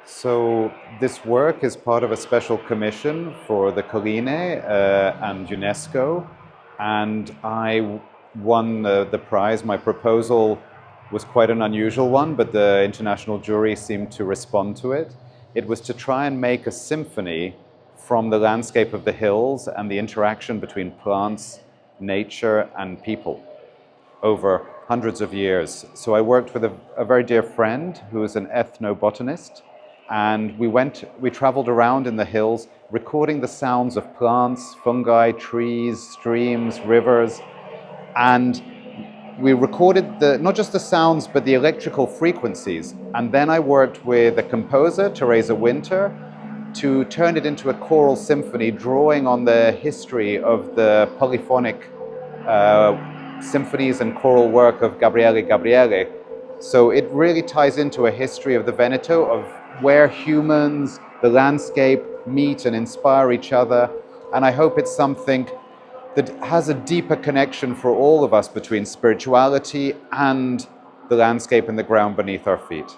So this work is part of a special commission for the Colline and UNESCO, and I won the prize. My proposal was quite an unusual one, but the international jury seemed to respond to it. It was to try and make a symphony from the landscape of the hills and the interaction between plants, nature, and people over hundreds of years. So I worked with a very dear friend who is an ethnobotanist, and we traveled around in the hills recording the sounds of plants, fungi, trees, streams, rivers, and we recorded not just the sounds but the electrical frequencies. And then I worked with a composer, Teresa Winter, to turn it into a choral symphony, drawing on the history of the polyphonic symphonies and choral work of Gabriele Gabrieli. So it really ties into a history of the Veneto, of where humans, the landscape meet and inspire each other. And I hope it's something that has a deeper connection for all of us between spirituality and the landscape and the ground beneath our feet.